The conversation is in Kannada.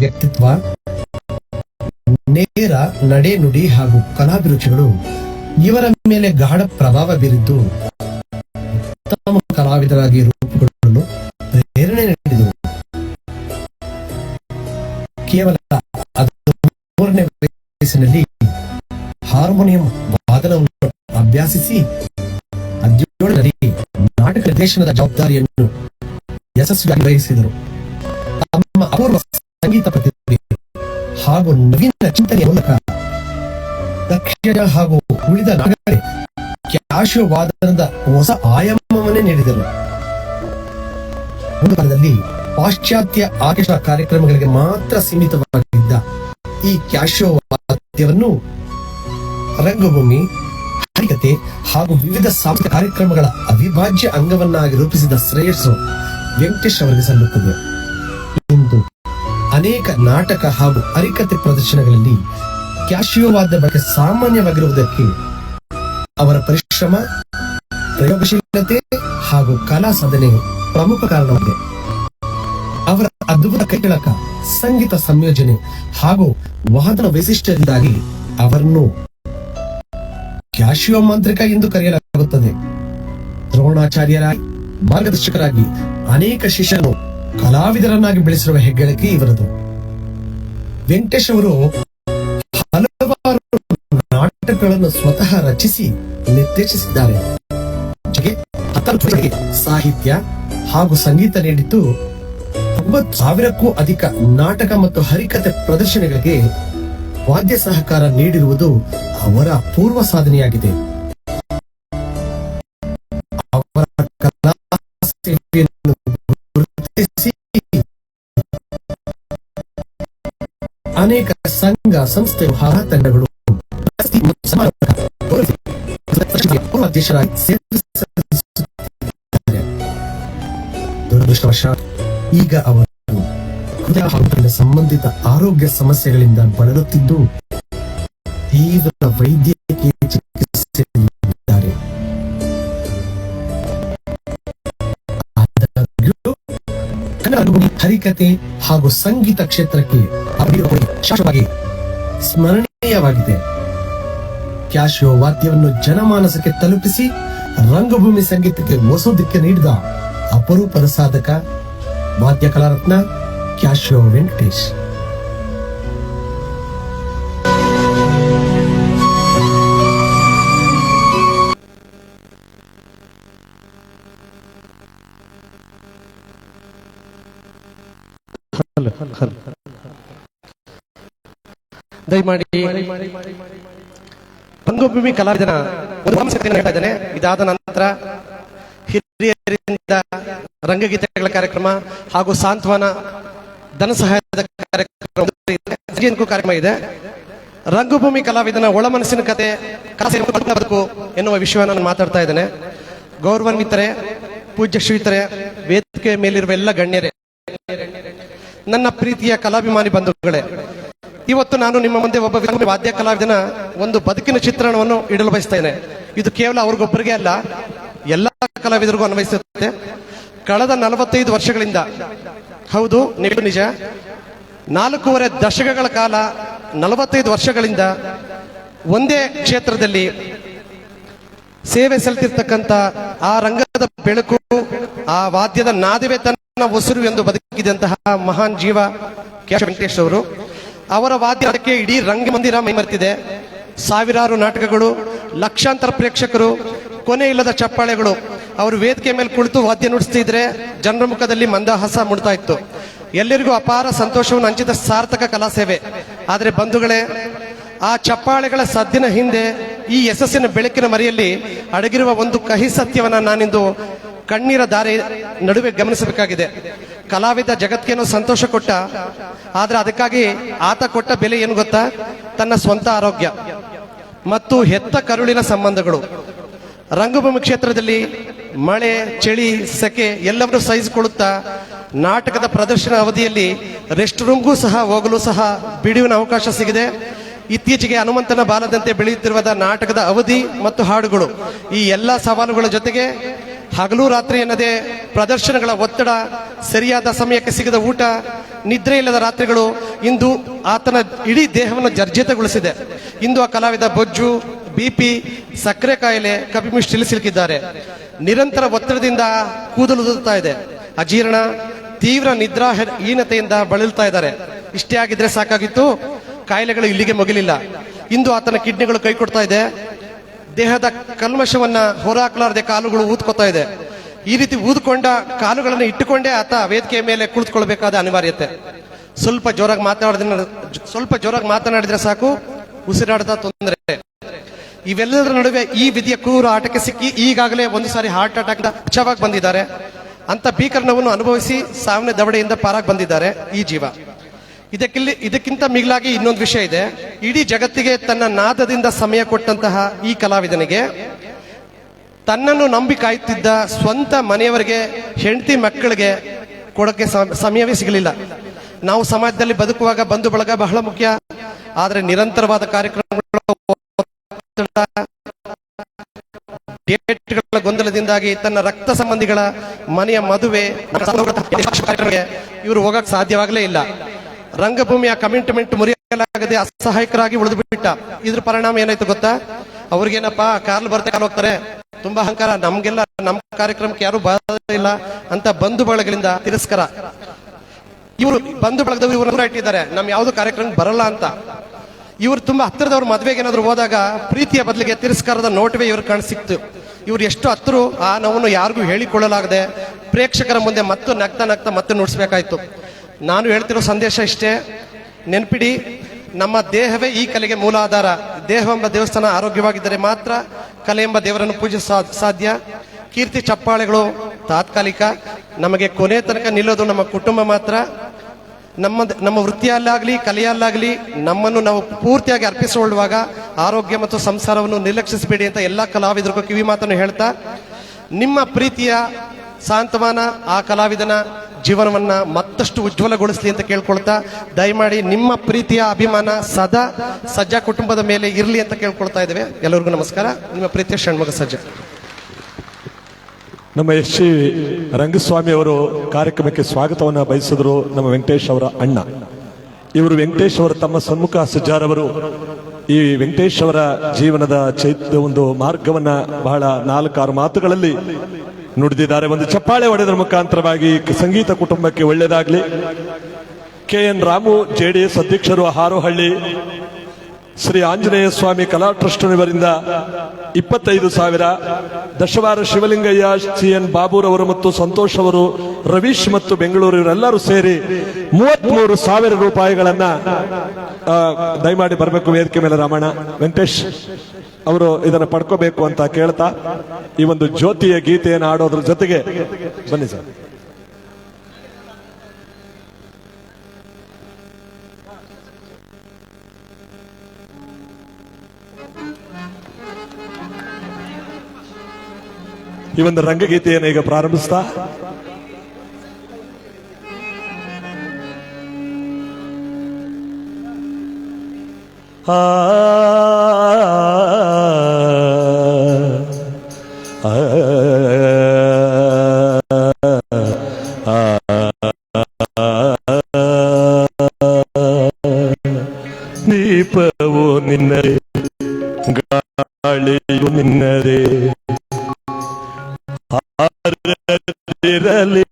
ವ್ಯಕ್ತಿತ್ವ, ನೇರ ನಡೆ ನುಡಿ ಹಾಗೂ ಕಲಾಭಿರುಚಿಗಳು ಇವರ ಮೇಲೆ ಗಾಢ ಪ್ರಭಾವ ಬೀರಿದ್ದು ಉತ್ತಮ ಕಲಾವಿದರಾಗಿ ರೂಪುಗೊಳ್ಳಲು ಪ್ರೇರಣೆ ನೀಡಿದವು. ಕೇವಲ 13ನೇ ವಯಸ್ಸಿನಲ್ಲಿ ಹಾರ್ಮೋನಿಯಂ ವಾದನವನ್ನು ಅಭ್ಯಾಸಿಸಿ 17ರಲ್ಲಿ ನಾಟಕ ನಿರ್ದೇಶನದ ಜವಾಬ್ದಾರಿಯನ್ನು ಯಶಸ್ವಿಯಾಗಿ ವಹಿಸಿದರು. ತಮ್ಮ ಅಪೂರ್ವ ಸಂಗೀತ ಪ್ರತಿಭೆ ಹಾಗೂ ನವೀನ ಚಿಂತನೆಯ ಮೂಲಕ ದಕ್ಷಿಣ ಹಾಗೂ ಉಳಿದ ನಾಟಕಗಳೇ ಕ್ಯಾಶಿಯೋ ವಾದನದ ಹೊಸ ಆಯಾಮವನ್ನೇ ನೀಡಿದರು. ಒಂದು ಕಾಲದಲ್ಲಿ ಪಾಶ್ಚಾತ್ಯ ಆರ್ಕೆಸ್ಟ್ರಾ ಕಾರ್ಯಕ್ರಮಗಳಿಗೆ ಮಾತ್ರ ಸೀಮಿತವಾಗಿದ್ದ ಈ ಕ್ಯಾಶಿಯೋ ವಾದ್ಯವನ್ನು ರಂಗಭೂಮಿ, ಹರಿಕತೆ ಹಾಗೂ ವಿವಿಧ ಸಾಂಸ್ಕೃತಿಕ ಕಾರ್ಯಕ್ರಮಗಳ ಅವಿಭಾಜ್ಯ ಅಂಗವನ್ನಾಗಿ ರೂಪಿಸಿದ ಶ್ರೇಯಸ್ಸು ವೆಂಕಟೇಶ್ ಅವರಿಗೆ ಸಲ್ಲುತ್ತದೆ. ಇಂದು ಅನೇಕ ನಾಟಕ ಹಾಗೂ ಹರಿಕತೆ ಪ್ರದರ್ಶನಗಳಲ್ಲಿ ಕ್ಯಾಶಿಯೋ ವಾದ್ಯ ಬಳಕೆ ಸಾಮಾನ್ಯವಾಗಿರುವುದಕ್ಕೆ ಅವರ ಪರಿಶ್ರಮ, ಪ್ರಯೋಗಶೀಲತೆ ಹಾಗೂ ಕಲಾ ಸಾಧನೆ ಪ್ರಮುಖ ಕಾರಣವಾಗಿದೆ. ಅವರ ಅದ್ಭುತ ಕೈಗಳಕ, ಸಂಗೀತ ಸಂಯೋಜನೆ ಹಾಗೂ ವಾದನ ವೈಶಿಷ್ಟ್ಯದಿಂದಾಗಿ ಅವರನ್ನು ಕ್ಯಾಶಿಯೋ ಮಾಂತ್ರಿಕ ಎಂದು ಕರೆಯಲಾಗುತ್ತದೆ. ದ್ರೋಣಾಚಾರ್ಯರಾಗಿ, ಮಾರ್ಗದರ್ಶಕರಾಗಿ ಅನೇಕ ಶಿಷ್ಯರನ್ನು ಕಲಾವಿದರನ್ನಾಗಿ ಬೆಳೆಸಿರುವ ಹೆಗ್ಗಳಿಕೆ ಇವರದು. ವೆಂಕಟೇಶ್ ಅವರು ಹಲವಾರು ನಾಟಕಗಳನ್ನು ಸ್ವತಃ ರಚಿಸಿ ನಿರ್ದೇಶಿಸಿದ್ದಾರೆ. ಜೊತೆಗೆ 10 ಸಾಹಿತ್ಯ ಹಾಗೂ ಸಂಗೀತ ನೀಡಿದ್ದು 90,000ಕ್ಕೂ ಅಧಿಕ ನಾಟಕ ಮತ್ತು ಹರಿಕತೆ ಪ್ರದರ್ಶನಗಳಿಗೆ ವಾದ್ಯ ಸಹಕಾರ ನೀಡಿರುವುದು ಅವರ ಪೂರ್ವ ಸಾಧನೆಯಾಗಿದೆ. ಅವರ ಕಲಾ ಸೇವೆಯನ್ನು ಗುರುತಿಸಿ ಅನೇಕ ಸಂಘ ಸಂಸ್ಥೆ ಹಾಗೂ ತಂಡಗಳು ದುರದೃಷ್ಟವಶಾತ್ ಈಗ ಅವರು ಹೃದಯ ಹಾಗೂ ಸಂಬಂಧಿತ ಆರೋಗ್ಯ ಸಮಸ್ಯೆಗಳಿಂದ ಬಳಲುತ್ತಿದ್ದು ತೀವ್ರ ವೈದ್ಯಕೀಯ ಚಿಕಿತ್ಸೆಯಲ್ಲಿದ್ದಾರೆ. ಕನ್ನಡ ಹರಿಕತೆ ಹಾಗೂ ಸಂಗೀತ ಕ್ಷೇತ್ರಕ್ಕೆ ಶಾಶ್ವತವಾಗಿ ಸ್ಮರಣೀಯವಾಗಿದೆ. ಕ್ಯಾಶಿಯೋ ವಾದ್ಯವನ್ನು ಜನಮಾನಸಕ್ಕೆ ತಲುಪಿಸಿ ರಂಗಭೂಮಿ ಸಂಗೀತಕ್ಕೆ ಹೊಸ ದಿಕ್ಕ ನೀಡಿದ ಅಪರೂಪದ ಸಾಧಕ ವಾದ್ಯ ಕಲಾರತ್ನ ಕ್ಯಾಶಿಯೋ ವೆಂಕಟೇಶ್. ದಯಮಾಡಿ ರಂಗಭೂಮಿ ಕಲಾವಿದನ ಇದ್ದಾನೆ. ಇದಾದ ನಂತರ ಹಿರಿಯರಿಂದ ರಂಗಗೀತೆಗಳ ಕಾರ್ಯಕ್ರಮ ಹಾಗೂ ಸಾಂತ್ವನ ಧನ ಸಹಾಯದ ಕಾರ್ಯಕ್ರಮ ಇದೆ. ರಂಗಭೂಮಿ ಕಲಾವಿದನ ಒಳ ಮನಸ್ಸಿನ ಕತೆ, ಬದುಕು ಎನ್ನುವ ವಿಷಯವನ್ನು ನಾನು ಮಾತಾಡ್ತಾ ಇದ್ದೇನೆ. ಗೌರವಾನ್ವಿತರೆ, ಪೂಜ್ಯ ಶ್ರೀತರೆ, ವೇದಿಕೆ ಮೇಲಿರುವ ಎಲ್ಲ ಗಣ್ಯರೇ, ನನ್ನ ಪ್ರೀತಿಯ ಕಲಾಭಿಮಾನಿ ಬಂಧುಗಳೇ, ಇವತ್ತು ನಾನು ನಿಮ್ಮ ಮುಂದೆ ಒಬ್ಬ ವಾದ್ಯ ಕಲಾವಿದನ ಒಂದು ಬದುಕಿನ ಚಿತ್ರಣವನ್ನು ಇಡಲು ಬಯಸ್ತೇನೆ. ಇದು ಕೇವಲ ಅವ್ರಿಗೊಬ್ಬರಿಗೆ ಅಲ್ಲ, ಎಲ್ಲ ಕಲಾವಿದರಿಗೂ ಅನ್ವಯಿಸುತ್ತೆ. ಕಳೆದ 45 ವರ್ಷಗಳಿಂದ, ಹೌದು ನಿಜ, 4.5 ದಶಕಗಳ ಕಾಲ 45 ವರ್ಷಗಳಿಂದ ಒಂದೇ ಕ್ಷೇತ್ರದಲ್ಲಿ ಸೇವೆ ಸಲ್ಲಿಸಿರ್ತಕ್ಕಂಥ ಆ ರಂಗದ ಬೆಳಕು, ಆ ವಾದ್ಯದ ನಾದವೇ ತನ್ನ ಉಸಿರು ಎಂದು ಬದುಕಿದಂತಹ ಮಹಾನ್ ಜೀವ ಕ್ಯಾಶಿಯೋ ವೆಂಕಟೇಶ್ ಅವರು. ಅವರ ವಾದ್ಯಕ್ಕೆ ಇಡೀ ರಂಗಮಂದಿರ ಮೈಮರೆತಿದೆ. ಸಾವಿರಾರು ನಾಟಕಗಳು, ಲಕ್ಷಾಂತರ ಪ್ರೇಕ್ಷಕರು, ಕೊನೆ ಇಲ್ಲದ ಚಪ್ಪಾಳೆಗಳು. ಅವರು ವೇದಿಕೆ ಮೇಲೆ ಕುಳಿತು ವಾದ್ಯ ನುಡಿಸ್ತಿದ್ರೆ ಜನರ ಮುಖದಲ್ಲಿ ಮಂದಹಾಸ ಮೂಡ್ತಾ ಇತ್ತು. ಎಲ್ಲರಿಗೂ ಅಪಾರ ಸಂತೋಷವನ್ನು ಹಂಚಿದ ಸಾರ್ಥಕ ಕಲಾ ಸೇವೆ. ಆದರೆ ಬಂಧುಗಳೇ, ಆ ಚಪ್ಪಾಳೆಗಳ ಸದ್ದಿನ ಹಿಂದೆ ಈ ಯಶಸ್ಸಿನ ಬೆಳಕಿನ ಮರೆಯಲ್ಲಿ ಅಡಗಿರುವ ಒಂದು ಕಹಿ ಸತ್ಯವನ್ನ ನಾನಿಂದು ಕಣ್ಣೀರ ದಾರಿ ನಡುವೆ ಗಮನಿಸಬೇಕಾಗಿದೆ. ಕಲಾವಿದ ಜಗತ್ತಿಗೇನೋ ಸಂತೋಷ ಕೊಟ್ಟ, ಆದ್ರೆ ಅದಕ್ಕಾಗಿ ಆತ ಕೊಟ್ಟ ಬೆಲೆ ಏನು ಗೊತ್ತಾ? ತನ್ನ ಸ್ವಂತ ಆರೋಗ್ಯ ಮತ್ತು ಹೆತ್ತ ಕರುಳಿನ ಸಂಬಂಧಗಳು. ರಂಗಭೂಮಿ ಕ್ಷೇತ್ರದಲ್ಲಿ ಮಳೆ, ಚಳಿ, ಸೆಕೆ ಎಲ್ಲವನ್ನೂ ಸಹಿಸಿಕೊಳ್ಳುತ್ತಾ ನಾಟಕದ ಪ್ರದರ್ಶನ ಅವಧಿಯಲ್ಲಿ ರೆಸ್ಟ್ ರೂಮ್ಗೂ ಸಹ ಹೋಗಲು ಸಹ ಬಿಡುವಿನ ಅವಕಾಶ ಸಿಗಿದೆ. ಇತ್ತೀಚೆಗೆ ಹನುಮಂತನ ಬಾಲದಂತೆ ಬೆಳೆಯುತ್ತಿರುವ ನಾಟಕದ ಅವಧಿ ಮತ್ತು ಹಾಡುಗಳು, ಈ ಎಲ್ಲ ಸವಾಲುಗಳ ಜೊತೆಗೆ ಹಗಲು ರಾತ್ರಿ ಎನ್ನದೇ ಪ್ರದರ್ಶನಗಳ ಒತ್ತಡ, ಸರಿಯಾದ ಸಮಯಕ್ಕೆ ಸಿಗದ ಊಟ, ನಿದ್ರೆ ಇಲ್ಲದ ರಾತ್ರಿಗಳು ಇಂದು ಆತನ ಇಡೀ ದೇಹವನ್ನು ಜರ್ಜರಿತಗೊಳಿಸಿದೆ. ಇಂದು ಆ ಕಲಾವಿದ ಬೊಜ್ಜು, ಬಿಪಿ, ಸಕ್ಕರೆ ಕಾಯಿಲೆ, ಕಪಿಮುಷ್ಟಿಯಲ್ಲಿ ಸಿಲುಕಿದ್ದಾರೆ. ನಿರಂತರ ಒತ್ತಡದಿಂದ ಕೂದಲು ಉದುರುತ್ತಾ ಇದೆ. ಅಜೀರ್ಣ, ತೀವ್ರ ನಿದ್ರಾಹೀನತೆಯಿಂದ ಬಳಲ್ತಾ ಇದ್ದಾರೆ. ಇಷ್ಟೇ ಆಗಿದ್ರೆ ಸಾಕಾಗಿತ್ತು, ಕಾಯಿಲೆಗಳು ಇಲ್ಲಿಗೆ ಮುಗಿಲಿಲ್ಲ. ಇಂದು ಆತನ ಕಿಡ್ನಿಗಳು ಕೈ ಕೊಡ್ತಾ ಇದೆ. ದೇಹದ ಕಲ್ಮಶವನ್ನ ಹೊರಹಾಕಲಾರದೆ ಕಾಲುಗಳು ಊದ್ಕೋತಾ ಇದೆ. ಈ ರೀತಿ ಊದ್ಕೊಂಡ ಕಾಲುಗಳನ್ನು ಇಟ್ಟುಕೊಂಡೇ ಆತ ವೇದಿಕೆಯ ಮೇಲೆ ಕುಳಿತುಕೊಳ್ಬೇಕಾದ ಅನಿವಾರ್ಯತೆ. ಸ್ವಲ್ಪ ಜೋರಾಗಿ ಮಾತನಾಡಿದ್ರೆ ಸಾಕು, ಉಸಿರಾಡದ ತೊಂದರೆ. ಇವೆಲ್ಲದರ ನಡುವೆ ಈ ವಿಧಿಯ ಕ್ರೂರ ಆಟಕ್ಕೆ ಸಿಕ್ಕಿ ಈಗಾಗಲೇ ಒಂದು ಸಾರಿ ಹಾರ್ಟ್ ಅಟ್ಯಾಕ್ ಬಚಾವಾಗಿ ಬಂದಿದ್ದಾರೆ. ಅಂತ ಭೀಕರನವನ್ನು ಅನುಭವಿಸಿ ಸಾವಿನ ದವಡೆಯಿಂದ ಪಾರಾಗಿ ಬಂದಿದ್ದಾರೆ ಈ ಜೀವ. ಇದಕ್ಕಿಂತ ಮಿಗಿಲಾಗಿ ಇನ್ನೊಂದು ವಿಷಯ ಇದೆ. ಇಡೀ ಜಗತ್ತಿಗೆ ತನ್ನ ನಾದದಿಂದ ಸಮಯ ಕೊಟ್ಟಂತಹ ಈ ಕಲಾವಿದನಿಗೆ ತನ್ನನ್ನು ನಂಬಿ ಕಾಯುತ್ತಿದ್ದ ಸ್ವಂತ ಮನೆಯವರಿಗೆ, ಹೆಂಡತಿ ಮಕ್ಕಳಿಗೆ ಕೊಡಕ್ಕೆ ಸಮಯವೇ ಸಿಗಲಿಲ್ಲ. ನಾವು ಸಮಾಜದಲ್ಲಿ ಬದುಕುವಾಗ ಬಂಧು ಬಳಗ ಬಹಳ ಮುಖ್ಯ. ಆದರೆ ನಿರಂತರವಾದ ಕಾರ್ಯಕ್ರಮಗಳ ಡೇಟ್ಗಳ ಗೊಂದಲದಿಂದಾಗಿ ತನ್ನ ರಕ್ತ ಸಂಬಂಧಿಗಳ ಮನೆಯ ಮದುವೆ ಇವರು ಹೋಗಕ್ಕೆ ಸಾಧ್ಯವಾಗಲೇ ಇಲ್ಲ. ರಂಗಭೂಮಿಯ ಕಮಿಟ್ಮೆಂಟ್ ಮುರಿಯಲಾಗದೆ ಅಸಹಾಯಕರಾಗಿ ಉಳಿದು ಬಿಟ್ಟ. ಇದ್ರ ಪರಿಣಾಮ ಏನಾಯ್ತು ಗೊತ್ತಾ? ಅವ್ರಿಗೇನಪ್ಪ ಕಾರ್ಲ್ ಬರ್ತಾರೆ ಹೋಗ್ತಾರೆ, ತುಂಬಾ ಅಹಂಕಾರ, ನಮ್ಗೆಲ್ಲ ನಮ್ಮ ಕಾರ್ಯಕ್ರಮಕ್ಕೆ ಯಾರು ಬರೋದಿಲ್ಲ ಅಂತ ಬಂಧು ಬಳಗಗಳಿಂದ ತಿರಸ್ಕಾರ. ಇವರು ಬಂಧು ಬಳಗದವರು ಇವ್ರನ್ನ ಇಟ್ಟಿದ್ದಾರೆ, ನಮ್ ಯಾವ್ದು ಕಾರ್ಯಕ್ರಮ ಬರಲ್ಲ ಅಂತ. ಇವರು ತುಂಬಾ ಹತ್ತಿರದವ್ರ ಮದ್ವೆಗೆ ಏನಾದ್ರು ಹೋದಾಗ ಪ್ರೀತಿಯ ಬದಲಿಗೆ ತಿರಸ್ಕಾರದ ನೋಟವೇ ಇವ್ರ ಕಾಣ ಸಿಕ್ತು. ಇವ್ರು ಎಷ್ಟು ಹತ್ತಿರ ಆ ನೋವನ್ನು ಯಾರಿಗೂ ಹೇಳಿಕೊಳ್ಳಲಾಗದೆ ಪ್ರೇಕ್ಷಕರ ಮುಂದೆ ಮತ್ತೆ ನಗ್ತಾ ಮತ್ತೆ ನುಡಿಸ್ಬೇಕಾಯ್ತು. ನಾನು ಹೇಳ್ತಿರೋ ಸಂದೇಶ ಇಷ್ಟೇ, ನೆನ್ಪಿಡಿ, ನಮ್ಮ ದೇಹವೇ ಈ ಕಲೆಗೆ ಮೂಲ ಆಧಾರ. ದೇಹವೆಂಬ ದೇವಸ್ಥಾನ ಆರೋಗ್ಯವಾಗಿದ್ದರೆ ಮಾತ್ರ ಕಲೆ ಎಂಬ ದೇವರನ್ನು ಪೂಜಿಸ ಸಾಧ್ಯ. ಕೀರ್ತಿ ಚಪ್ಪಾಳೆಗಳು ತಾತ್ಕಾಲಿಕ, ನಮಗೆ ಕೊನೆ ತನಕ ನಿಲ್ಲೋದು ನಮ್ಮ ಕುಟುಂಬ ಮಾತ್ರ. ನಮ್ಮ ವೃತ್ತಿಯಲ್ಲಾಗ್ಲಿ ಕಲೆಯಲ್ಲಾಗ್ಲಿ ನಮ್ಮನ್ನು ನಾವು ಪೂರ್ತಿಯಾಗಿ ಅರ್ಪಿಸಿಕೊಳ್ಳುವಾಗ ಆರೋಗ್ಯ ಮತ್ತು ಸಂಸಾರವನ್ನು ನಿರ್ಲಕ್ಷಿಸಬೇಡಿ ಅಂತ ಎಲ್ಲ ಕಲಾವಿದರಿಗೂ ಕಿವಿ ಮಾತನ್ನು ಹೇಳ್ತಾ, ನಿಮ್ಮ ಪ್ರೀತಿಯ ಸಾಂತ್ವನ ಆ ಕಲಾವಿದನ ಜೀವನವನ್ನ ಮತ್ತಷ್ಟು ಉಜ್ವಲಗೊಳಿಸಲಿ ಅಂತ ಕೇಳ್ಕೊಳ್ತಾ, ದಯಮಾಡಿ ನಿಮ್ಮ ಪ್ರೀತಿಯ ಅಭಿಮಾನ ಸದಾ ಸಜ್ಜಾ ಕುಟುಂಬದ ಮೇಲೆ ಇರಲಿ ಅಂತ ಕೇಳ್ಕೊಳ್ತಾ ಇದ್ದೇವೆ. ಎಲ್ಲರಿಗೂ ನಮಸ್ಕಾರ. ನಿಮ್ಮ ಪ್ರೀತಿಯ ಷಣ್ಮುಖ ಸಜ್ಜಾ. ನಮ್ಮ ಎಸ್ ಸಿ ರಂಗಸ್ವಾಮಿ ಅವರು ಕಾರ್ಯಕ್ರಮಕ್ಕೆ ಸ್ವಾಗತವನ್ನು ಬಯಸಿದ್ರು. ನಮ್ಮ ವೆಂಕಟೇಶ್ ಅವರ ಅಣ್ಣ ಇವರು. ವೆಂಕಟೇಶ್ ಅವರು ತಮ್ಮ ಸನ್ಮುಖ ಸಜ್ಜಾರವರು ಈ ವೆಂಕಟೇಶ್ ಅವರ ಜೀವನದ ಒಂದು ಮಾರ್ಗವನ್ನ ಬಹಳ 4-6 ಮಾತುಗಳಲ್ಲಿ ನುಡಿದಿದ್ದಾರೆ. ಒಂದು ಚಪ್ಪಾಳೆ ಹೊಡೆದರ ಮುಖಾಂತರವಾಗಿ ಸಂಗೀತ ಕುಟುಂಬಕ್ಕೆ ಒಳ್ಳೆಯದಾಗಲಿ. KN ರಾಮು JDS ಅಧ್ಯಕ್ಷರು, ಹಾರೋಹಳ್ಳಿ. ಶ್ರೀ ಆಂಜನೇಯ ಸ್ವಾಮಿ ಕಲಾ ಟ್ರಸ್ಟ್ ಇವರಿಂದ 25,000. ದಶವಾರ ಶಿವಲಿಂಗಯ್ಯ, CN ಬಾಬೂರವರು ಮತ್ತು ಸಂತೋಷ್ ಅವರು, ರವೀಶ್ ಮತ್ತು ಬೆಂಗಳೂರು ಇವರೆಲ್ಲರೂ ಸೇರಿ 33,000 ರೂಪಾಯಿಗಳನ್ನ ದಯಮಾಡಿ ಬರಬೇಕು ವೇದಿಕೆ ಮೇಲೆ. ರಾಮಣ್ಣ, ವೆಂಕಟೇಶ್ ಅವರು ಇದನ್ನು ಪಡ್ಕೋಬೇಕು ಅಂತ ಕೇಳ್ತಾ ಈ ಒಂದು ಜ್ಯೋತಿಯ ಗೀತೆಯನ್ನು ಆಡೋದ್ರ ಜೊತೆಗೆ ಬನ್ನಿ ಸರ್. ಈ ಒಂದು ರಂಗಗೀತೆಯನ್ನು ಈಗ ಪ್ರಾರಂಭಿಸ್ತಾ ದೀಪವು ನಿನ್ನದೇ, ಗಾಳಿಯು ನಿನ್ನದೇ, ಹಾರದಿರಲಿ